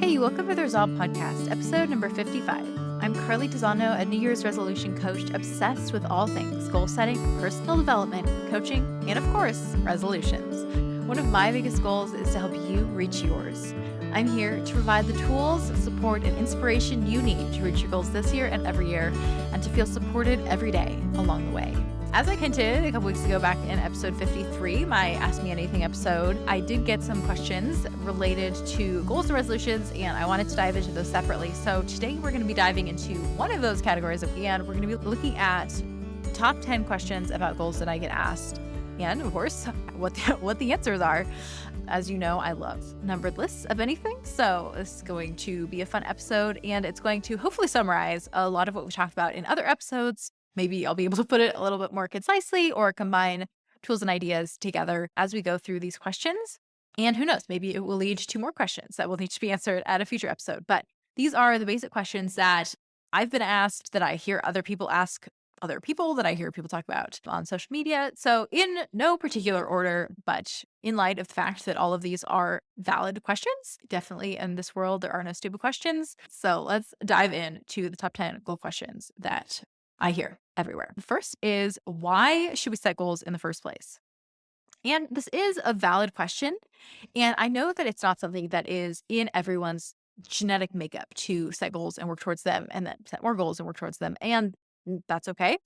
Hey, welcome to the Resolve Podcast, episode number 55. I'm Carly Tizano, a New Year's resolution coach obsessed with all things goal setting, personal development, coaching, and of course, resolutions. One of my biggest goals is to help you reach yours. I'm here to provide the tools, support, and inspiration you need to reach your goals this year and every year, and to feel supported every day along the way. As I hinted a couple weeks ago back in episode 53, my Ask Me Anything episode, I did get some questions related to goals and resolutions, and I wanted to dive into those separately. So today we're going to be diving into one of those categories, and we're going to be looking at top 10 questions about goals that I get asked, and of course, what the answers are. As you know, I love numbered lists of anything, so this is going to be a fun episode, and it's going to hopefully summarize a lot of what we talked about in other episodes. Maybe I'll be able to put it a little bit more concisely or combine tools and ideas together as we go through these questions. And who knows, maybe it will lead to more questions that will need to be answered at a future episode. But these are the basic questions that I've been asked, that I hear other people ask other people, that I hear people talk about on social media. So in no particular order, but in light of the fact that all of these are valid questions, definitely in this world, there are no stupid questions. So let's dive into the top 10 goal questions that I hear everywhere. The first is, why should we set goals in the first place? And this is a valid question. And I know that it's not something that is in everyone's genetic makeup to set goals and work towards them, and then set more goals and work towards them. And that's okay.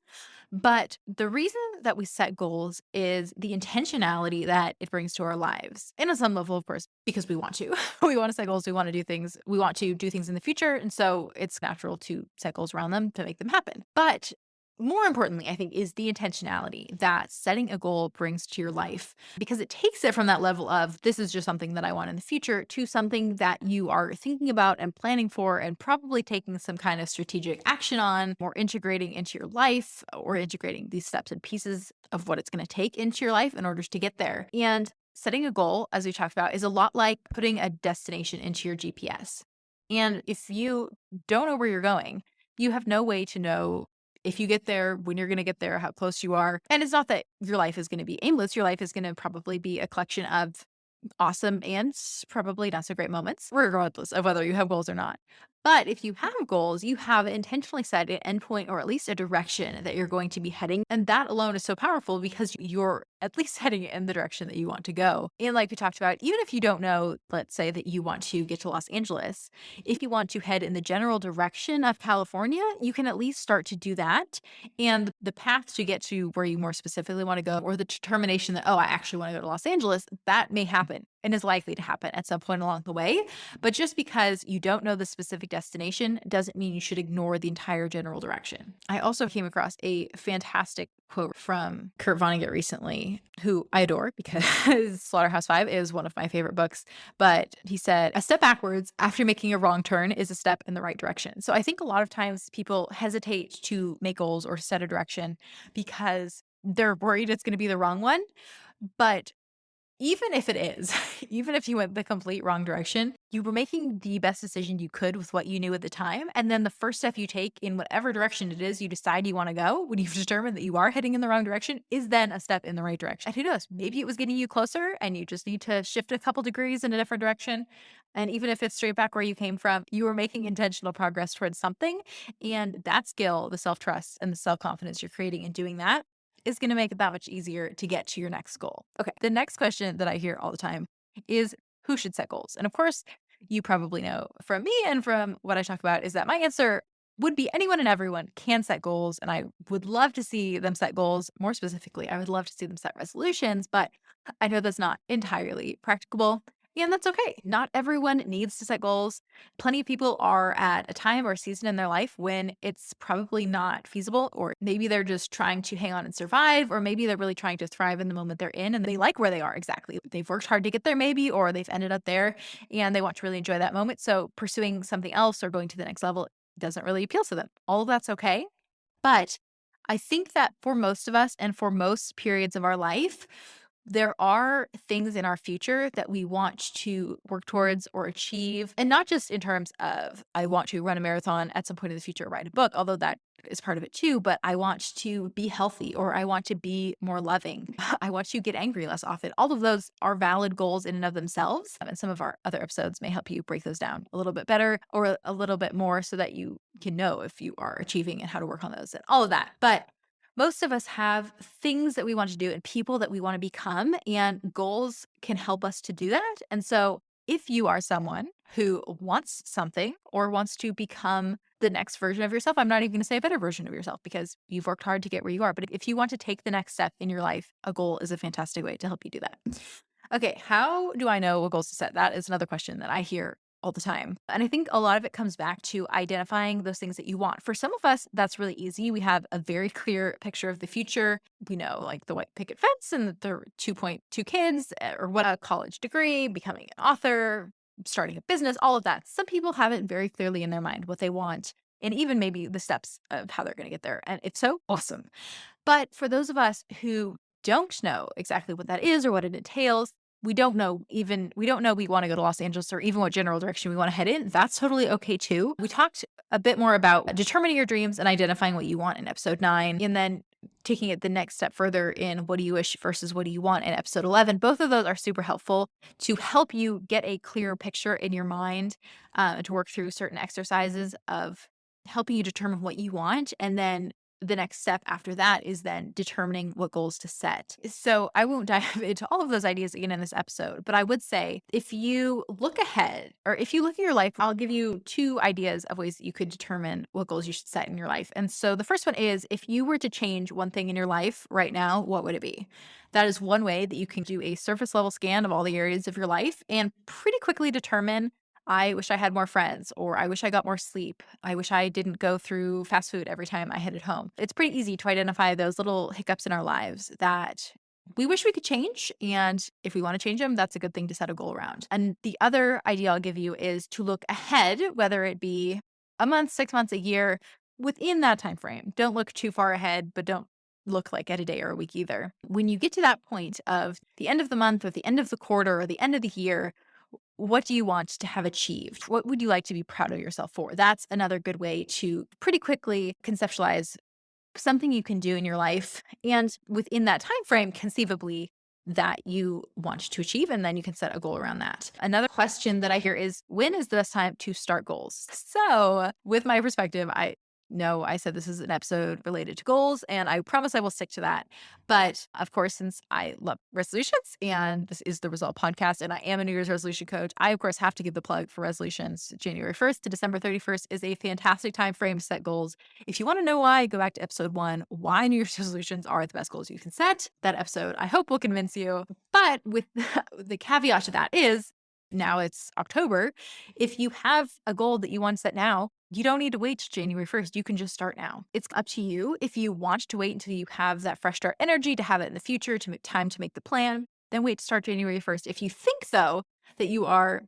But the reason that we set goals is the intentionality that it brings to our lives. And on some level, of course, because we want to. We want to set goals, we want to do things, we want to do things in the future. And so it's natural to set goals around them to make them happen. But more importantly, I think, is the intentionality that setting a goal brings to your life, because it takes it from that level of this is just something that I want in the future to something that you are thinking about and planning for and probably taking some kind of strategic action on, or integrating into your life, or integrating these steps and pieces of what it's going to take into your life in order to get there. And setting a goal, as we talked about, is a lot like putting a destination into your GPS. And if you don't know where you're going, you have no way to know if you get there, when you're going to get there, how close you are. And it's not that your life is going to be aimless. Your life is going to probably be a collection of awesome and probably not so great moments, regardless of whether you have goals or not. But if you have goals, you have intentionally set an endpoint, or at least a direction that you're going to be heading. And that alone is so powerful because you're at least heading in the direction that you want to go. And like we talked about, even if you don't know, let's say that you want to get to Los Angeles, if you want to head in the general direction of California, you can at least start to do that. And the path to get to where you more specifically want to go, or the determination that, oh, I actually want to go to Los Angeles, that may happen and is likely to happen at some point along the way. But just because you don't know the specific destination doesn't mean you should ignore the entire general direction. I also came across a fantastic quote from Kurt Vonnegut recently, who I adore because Slaughterhouse-Five is one of my favorite books. But he said, a step backwards after making a wrong turn is a step in the right direction. So I think a lot of times people hesitate to make goals or set a direction because they're worried it's going to be the wrong one. But even if it is, even if you went the complete wrong direction, you were making the best decision you could with what you knew at the time. And then the first step you take in whatever direction it is you decide you want to go, when you've determined that you are heading in the wrong direction, is then a step in the right direction. And who knows, maybe it was getting you closer and you just need to shift a couple degrees in a different direction. And even if it's straight back where you came from, you were making intentional progress towards something. And that skill, the self-trust and the self-confidence you're creating in doing that, is going to make it that much easier to get to your next goal. Okay, the next question that I hear all the time is, who should set goals? And of course, you probably know from me and from what I talk about is that my answer would be anyone and everyone can set goals. And I would love to see them set goals. More specifically, I would love to see them set resolutions, but I know that's not entirely practicable. And that's okay. Not everyone needs to set goals. Plenty of people are at a time or a season in their life when it's probably not feasible, or maybe they're just trying to hang on and survive, or maybe they're really trying to thrive in the moment they're in and they like where they are exactly. They've worked hard to get there maybe, or they've ended up there and they want to really enjoy that moment. So pursuing something else or going to the next level doesn't really appeal to them. All of that's okay. But I think that for most of us and for most periods of our life, there are things in our future that we want to work towards or achieve. And not just in terms of, I want to run a marathon at some point in the future, or write a book, although that is part of it too. But I want to be healthy, or I want to be more loving. I want to get angry less often. All of those are valid goals in and of themselves. And some of our other episodes may help you break those down a little bit better or a little bit more so that you can know if you are achieving and how to work on those and all of that. But most of us have things that we want to do and people that we want to become, and goals can help us to do that. And so, if you are someone who wants something or wants to become the next version of yourself, I'm not even going to say a better version of yourself because you've worked hard to get where you are. But if you want to take the next step in your life, a goal is a fantastic way to help you do that. Okay, how do I know what goals to set? That is another question that I hear all the time. And I think a lot of it comes back to identifying those things that you want. For some of us, that's really easy. We have a very clear picture of the future. We know like the white picket fence and the 2.2 kids or what a college degree, becoming an author, starting a business, all of that. Some people have it very clearly in their mind what they want and even maybe the steps of how they're going to get there. And if so, awesome. But for those of us who don't know exactly what that is or what it entails, we don't know we want to go to Los Angeles or even what general direction we want to head in. That's totally okay too. We talked a bit more about determining your dreams and identifying what you want in episode 9, and then taking it the next step further in what do you wish versus what do you want in episode 11. Both of those are super helpful to help you get a clearer picture in your mind, to work through certain exercises of helping you determine what you want. And then the next step after that is then determining what goals to set. So I won't dive into all of those ideas again in this episode, but I would say if you look ahead or if you look at your life, I'll give you 2 ideas of ways that you could determine what goals you should set in your life. And so the first one is if you were to change one thing in your life right now, what would it be? That is one way that you can do a surface level scan of all the areas of your life and pretty quickly determine I wish I had more friends, or I wish I got more sleep. I wish I didn't go through fast food every time I headed home. It's pretty easy to identify those little hiccups in our lives that we wish we could change. And if we want to change them, that's a good thing to set a goal around. And the other idea I'll give you is to look ahead, whether it be a month, 6 months, a year, within that time frame. Don't look too far ahead, but don't look like at a day or a week either. When you get to that point of the end of the month or the end of the quarter or the end of the year, what do you want to have achieved? What would you like to be proud of yourself for? That's another good way to pretty quickly conceptualize something you can do in your life and within that time frame conceivably that you want to achieve, and then you can set a goal around that. Another question that I hear is when is the best time to start goals? So with my perspective, I know I said this is an episode related to goals, and I promise I will stick to that. But of course, since I love resolutions and this is the Result podcast and I am a New Year's resolution coach, I of course have to give the plug for resolutions. January 1st to December 31st is a fantastic time frame to set goals. If you want to know why, go back to episode 1, why New Year's resolutions are the best goals you can set. That episode I hope will convince you. But with the caveat to that is now it's October. If you have a goal that you want to set now, you don't need to wait till January 1st. You can just start now. It's up to you. If you want to wait until you have that fresh start energy to have it in the future, to make time to make the plan, then wait to start January 1st. If you think, though, that you are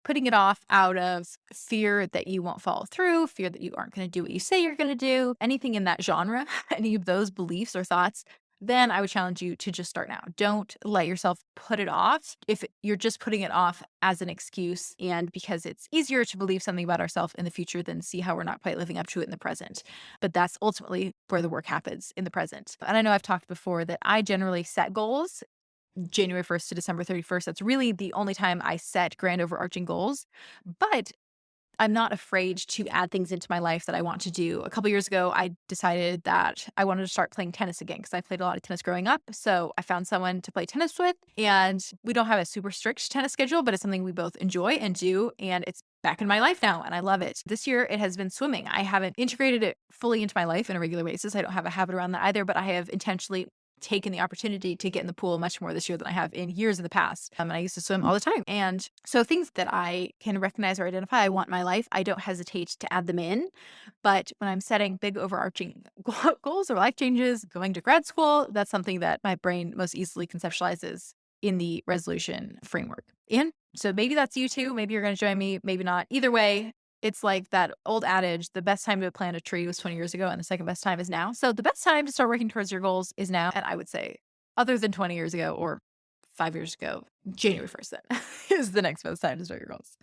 putting it off out of fear that you won't follow through, fear that you aren't going to do what you say you're going to do, anything in that genre, any of those beliefs or thoughts, then I would challenge you to just start now. Don't let yourself put it off if you're just putting it off as an excuse and because it's easier to believe something about ourselves in the future than see how we're not quite living up to it in the present. But that's ultimately where the work happens in the present. And I know I've talked before that I generally set goals January 1st to December 31st. That's really the only time I set grand overarching goals. But I'm not afraid to add things into my life that I want to do. A couple years ago, I decided that I wanted to start playing tennis again because I played a lot of tennis growing up. So I found someone to play tennis with, and we don't have a super strict tennis schedule, but it's something we both enjoy and do. And it's back in my life now, and I love it. This year, it has been swimming. I haven't integrated it fully into my life on a regular basis. I don't have a habit around that either, but I have intentionally taken the opportunity to get in the pool much more this year than I have in years in the past. And I used to swim all the time. And so things that I can recognize or identify I want in my life, I don't hesitate to add them in. But when I'm setting big overarching goals or life changes, going to grad school, that's something that my brain most easily conceptualizes in the resolution framework. And so maybe that's you too. Maybe you're going to join me, maybe not. Either way, it's like that old adage, the best time to plant a tree was 20 years ago and the second best time is now. So the best time to start working towards your goals is now. And I would say other than 20 years ago or 5 years ago, January 1st then is the next best time to start your goals.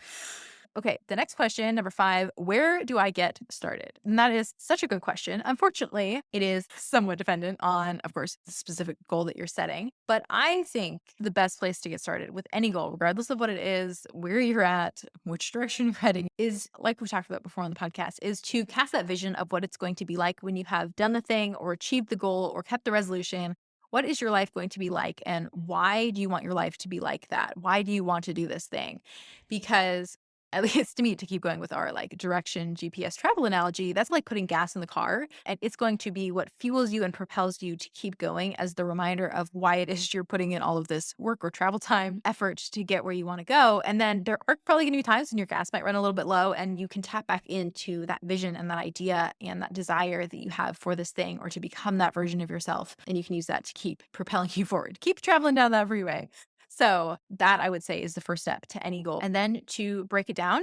Okay, the next question, number 5, where do I get started? And that is such a good question. Unfortunately, it is somewhat dependent on, of course, the specific goal that you're setting. But I think the best place to get started with any goal, regardless of what it is, where you're at, which direction you're heading, is like we talked about before on the podcast, is to cast that vision of what it's going to be like when you have done the thing or achieved the goal or kept the resolution. What is your life going to be like? And why do you want your life to be like that? Why do you want to do this thing? Because at least to me, to keep going with our like direction GPS travel analogy, that's like putting gas in the car. And it's going to be what fuels you and propels you to keep going as the reminder of why it is you're putting in all of this work or travel time, effort to get where you want to go. And then there are probably going to be times when your gas might run a little bit low and you can tap back into that vision and that idea and that desire that you have for this thing or to become that version of yourself. And you can use that to keep propelling you forward, keep traveling down that freeway. So that I would say is the first step to any goal. And then to break it down,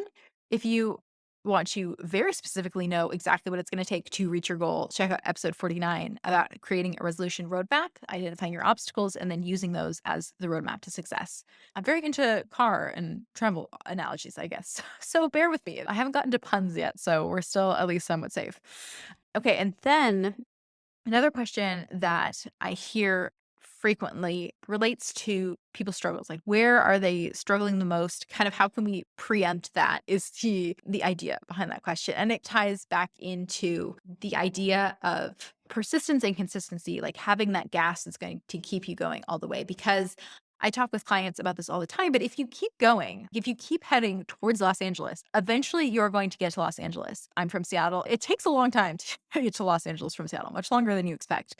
if you want to very specifically know exactly what it's going to take to reach your goal, check out episode 49 about creating a resolution roadmap, identifying your obstacles, and then using those as the roadmap to success. I'm very into car and travel analogies, I guess. So bear with me. I haven't gotten to puns yet, so we're still at least somewhat safe. Okay, and then another question that I hear frequently relates to people's struggles. Like, where are they struggling the most? Kind of how can we preempt that is the idea behind that question. And it ties back into the idea of persistence and consistency, like having that gas that's going to keep you going all the way. Because I talk with clients about this all the time, but if you keep going, if you keep heading towards Los Angeles, eventually you're going to get to Los Angeles. I'm from Seattle. It takes a long time to get to Los Angeles from Seattle, much longer than you expect.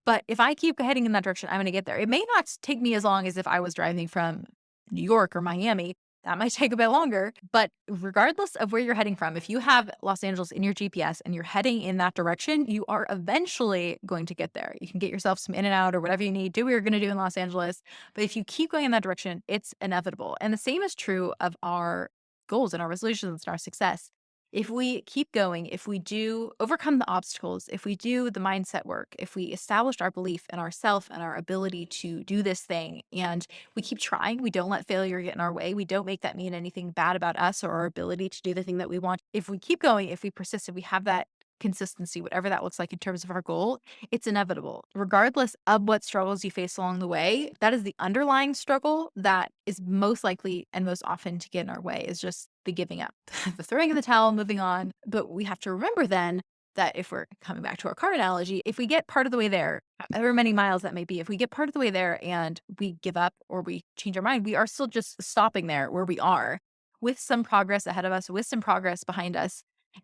But if I keep heading in that direction, I'm going to get there. It may not take me as long as if I was driving from New York or Miami. That might take a bit longer, but regardless of where you're heading from, if you have Los Angeles in your GPS and you're heading in that direction, you are eventually going to get there. You can get yourself some in and out or whatever you need, do what you're going to do in Los Angeles. But if you keep going in that direction, it's inevitable. And the same is true of our goals and our resolutions and our success. If we keep going, if we do overcome the obstacles, if we do the mindset work, if we establish our belief in ourself and our ability to do this thing, and we keep trying, we don't let failure get in our way, we don't make that mean anything bad about us or our ability to do the thing that we want. If we keep going, if we persist, if we have that consistency, whatever that looks like in terms of our goal, it's inevitable. Regardless of what struggles you face along the way, that is the underlying struggle that is most likely and most often to get in our way is just the giving up, the throwing in the towel, moving on. But we have to remember then that if we're coming back to our car analogy, if we get part of the way there, however many miles that may be, if we get part of the way there and we give up or we change our mind, we are still just stopping there where we are with some progress ahead of us, with some progress behind us.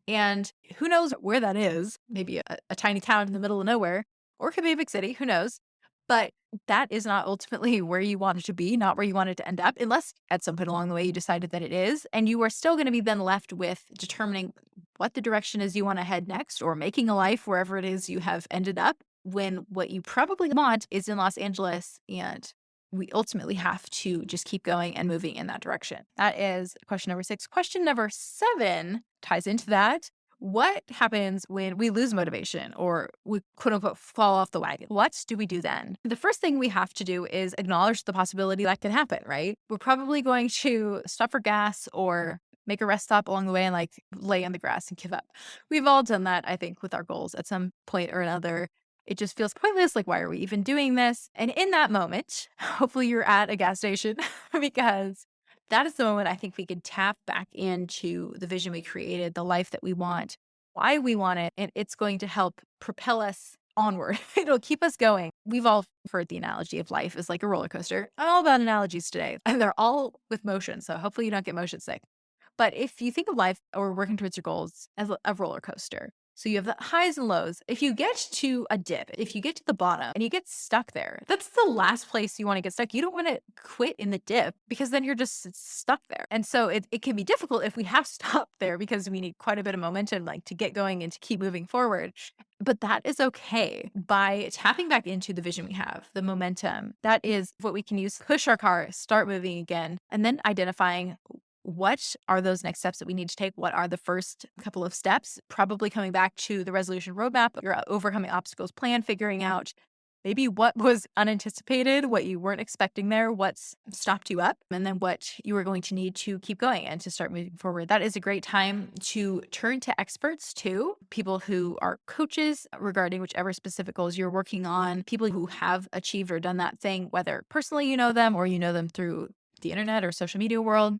And who knows where that is? Maybe a tiny town in the middle of nowhere, or it could be a big city, who knows? But that is not ultimately where you want it to be, not where you want it to end up, unless at some point along the way you decided that it is. And you are still going to be then left with determining what the direction is you want to head next or making a life wherever it is you have ended up when what you probably want is in Los Angeles and we ultimately have to just keep going and moving in that direction. That is question number 6. Question number 7 ties into that. What happens when we lose motivation or we quote unquote fall off the wagon? What do we do then? The first thing we have to do is acknowledge the possibility that can happen, right? We're probably going to stop for gas or make a rest stop along the way and like lay on the grass and give up. We've all done that, I think, with our goals at some point or another. It just feels pointless. Like, why are we even doing this? And in that moment, hopefully you're at a gas station because that is the moment I think we can tap back into the vision we created, the life that we want, why we want it, and it's going to help propel us onward. It'll keep us going. We've all heard the analogy of life is like a roller coaster. I'm all about analogies today, and they're all with motion. So hopefully you don't get motion sick. But if you think of life or working towards your goals as a roller coaster, so you have the highs and lows. If you get to a dip, if you get to the bottom and you get stuck there, that's the last place you want to get stuck. You don't want to quit in the dip because then you're just stuck there. And so it can be difficult if we have stopped there because we need quite a bit of momentum like to get going and to keep moving forward. But that is okay. By tapping back into the vision we have, the momentum, that is what we can use to push our car, start moving again, and then identifying what are those next steps that we need to take? What are the first couple of steps? Probably coming back to the resolution roadmap, your overcoming obstacles plan, figuring out maybe what was unanticipated, what you weren't expecting there, what's stopped you up, and then what you are going to need to keep going and to start moving forward. That is a great time to turn to experts too, people who are coaches regarding whichever specific goals you're working on, people who have achieved or done that thing, whether personally you know them or you know them through the internet or social media world.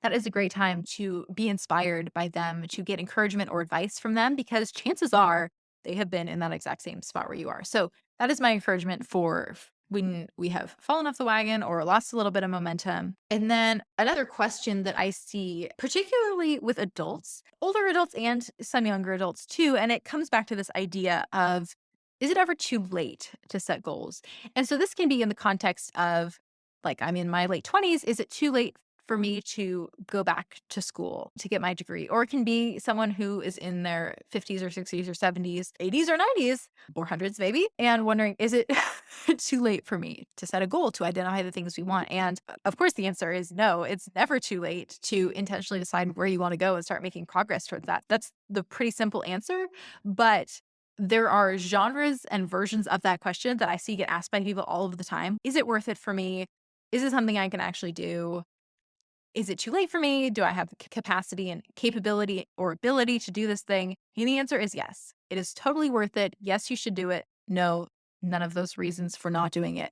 That is a great time to be inspired by them, to get encouragement or advice from them, because chances are they have been in that exact same spot where you are. So that is my encouragement for when we have fallen off the wagon or lost a little bit of momentum. And then another question that I see, particularly with adults, older adults and some younger adults too, and it comes back to this idea of, is it ever too late to set goals? And so this can be in the context of, like, I'm in my late 20s. Is it too late for me to go back to school to get my degree? Or it can be someone who is in their 50s or 60s or 70s, 80s or 90s, or hundreds maybe, and wondering, is it too late for me to set a goal, to identify the things we want? And of course, the answer is no, it's never too late to intentionally decide where you want to go and start making progress towards that. That's the pretty simple answer. But there are genres and versions of that question that I see get asked by people all of the time. Is it worth it for me? Is it something I can actually do? Is it too late for me? Do I have the capacity and capability or ability to do this thing? And the answer is yes. It is totally worth it. Yes, you should do it. No, none of those reasons for not doing it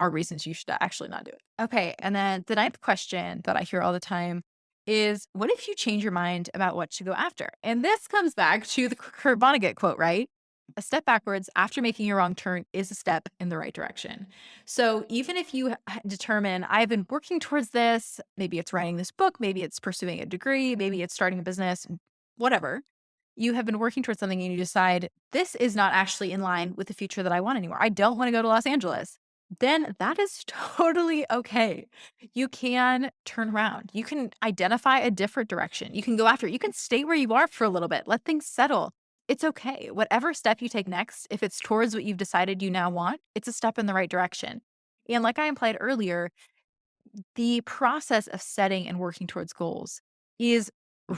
are reasons you should actually not do it. Okay. And then the ninth question that I hear all the time is, what if you change your mind about what to go after? And this comes back to the Kurt Vonnegut quote, right? A step backwards after making a wrong turn is a step in the right direction. So even if you determine, I've been working towards this, maybe it's writing this book, maybe it's pursuing a degree, maybe it's starting a business, whatever, you have been working towards something and you decide this is not actually in line with the future that I want anymore. I don't want to go to Los Angeles. Then that is totally okay. You can turn around. You can identify a different direction. You can go after it. You can stay where you are for a little bit. Let things settle. It's okay. Whatever step you take next, if it's towards what you've decided you now want, it's a step in the right direction. And like I implied earlier, the process of setting and working towards goals is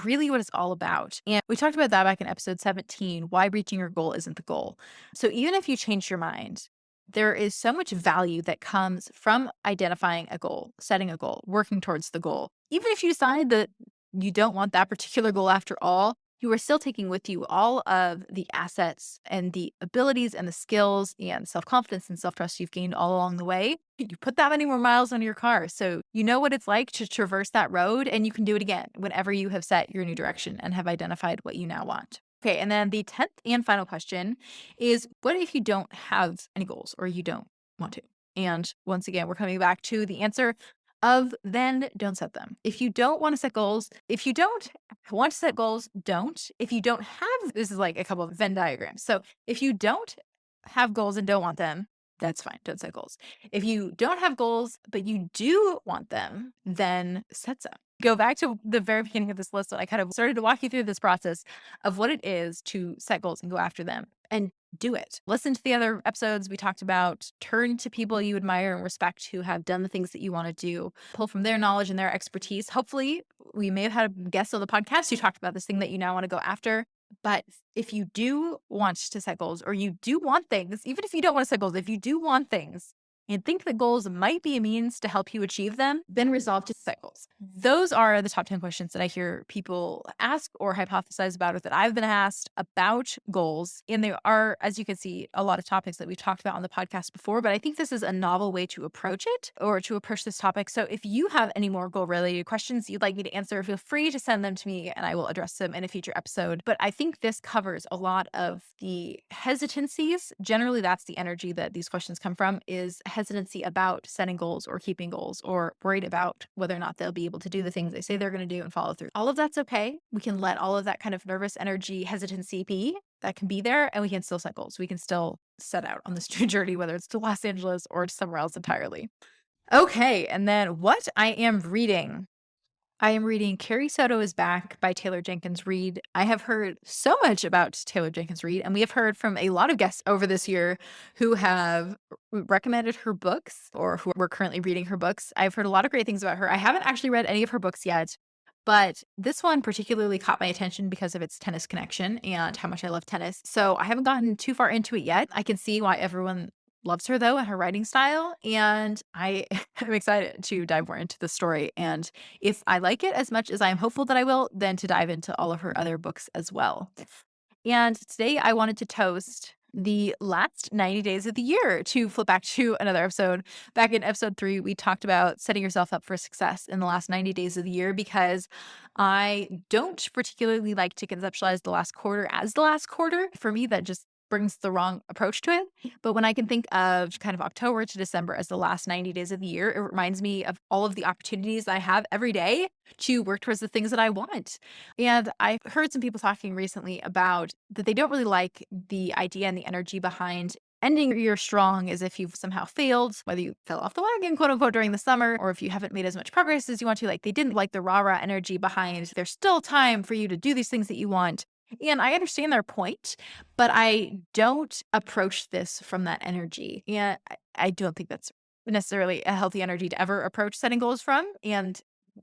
really what it's all about. And we talked about that back in episode 17, why reaching your goal isn't the goal. So even if you change your mind, there is so much value that comes from identifying a goal, setting a goal, working towards the goal. Even if you decide that you don't want that particular goal after all, you are still taking with you all of the assets and the abilities and the skills and self-confidence and self-trust you've gained all along the way. You put that many more miles on your car. So you know what it's like to traverse that road, and you can do it again whenever you have set your new direction and have identified what you now want. Okay, and then the 10th and final question is, what if you don't have any goals or you don't want to? And once again, we're coming back to the answer of then don't set them. If you don't want to set goals, if you don't want to set goals, don't. If you don't have, this is like a couple of Venn diagrams. So if you don't have goals and don't want them, that's fine. Don't set goals. If you don't have goals, but you do want them, then set some. Go back to the very beginning of this list. So I kind of started to walk you through this process of what it is to set goals and go after them, and do it. Listen to the other episodes we talked about. Turn to people you admire and respect who have done the things that you want to do. Pull from their knowledge and their expertise. Hopefully, we may have had a guest on the podcast who talked about this thing that you now want to go after. But if you do want to set goals, or you do want things, even if you don't want to set goals, if you do want things and think that goals might be a means to help you achieve them, then resolve to set goals. Those are the top 10 questions that I hear people ask or hypothesize about, or that I've been asked about goals. And they are, as you can see, a lot of topics that we've talked about on the podcast before, but I think this is a novel way to approach it, or to approach this topic. So if you have any more goal related questions you'd like me to answer, feel free to send them to me and I will address them in a future episode. But I think this covers a lot of the hesitancies. Generally, that's the energy that these questions come from, is hesitancy about setting goals or keeping goals, or worried about whether or not they'll be able to do the things they say they're going to do and follow through. All of that's okay. We can let all of that kind of nervous energy, hesitancy be. That can be there, and we can still set goals. We can still set out on this journey, whether it's to Los Angeles or to somewhere else entirely. Okay, and then what I am reading. I am reading Carrie Soto is Back by Taylor Jenkins Reid. I have heard so much about Taylor Jenkins Reid, and we have heard from a lot of guests over this year who have recommended her books, or who were currently reading her books. I've heard a lot of great things about her. I haven't actually read any of her books yet, but this one particularly caught my attention because of its tennis connection and how much I love tennis. So I haven't gotten too far into it yet. I can see why everyone loves her though and her writing style. And I am excited to dive more into the story. And if I like it as much as I'm hopeful that I will, then to dive into all of her other books as well. And today I wanted to toast the last 90 days of the year to flip back to another episode. Back in episode 3, we talked about setting yourself up for success in the last 90 days of the year because I don't particularly like to conceptualize the last quarter as the last quarter. For me, that just brings the wrong approach to it. But when I can think of kind of October to December as the last 90 days of the year, it reminds me of all of the opportunities I have every day to work towards the things that I want. And I heard some people talking recently about that they don't really like the idea and the energy behind ending your year strong as if you've somehow failed, whether you fell off the wagon, quote unquote, during the summer, or if you haven't made as much progress as you want to. Like they didn't like the rah-rah energy behind there's still time for you to do these things that you want. And I understand their point, but I don't approach this from that energy. And I don't think that's necessarily a healthy energy to ever approach setting goals from. And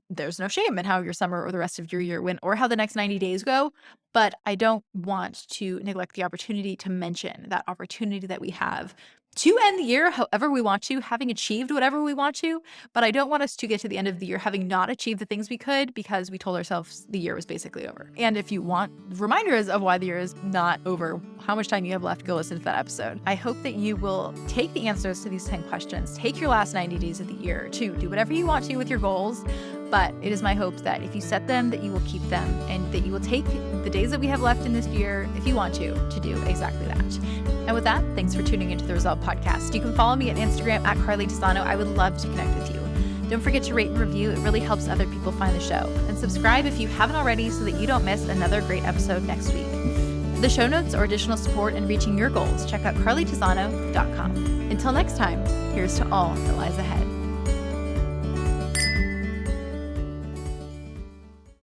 there's no shame in how your summer or the rest of your year went or how the next 90 days go. But I don't want to neglect the opportunity to mention that opportunity that we have to end the year however we want to, having achieved whatever we want to. But I don't want us to get to the end of the year having not achieved the things we could because we told ourselves the year was basically over. And if you want reminders of why the year is not over, how much time you have left, go listen to that episode. I hope that you will take the answers to these 10 questions, take your last 90 days of the year to do whatever you want to with your goals. But it is my hope that if you set them, that you will keep them and that you will take the days that we have left in this year, if you want to do exactly that. And with that, thanks for tuning into the Resolve Podcast. You can follow me on Instagram at Carly Tisano. I would love to connect with you. Don't forget to rate and review. It really helps other people find the show. And subscribe if you haven't already so that you don't miss another great episode next week. For the show notes or additional support in reaching your goals, check out carlytisano.com. Until next time, here's to all that lies ahead.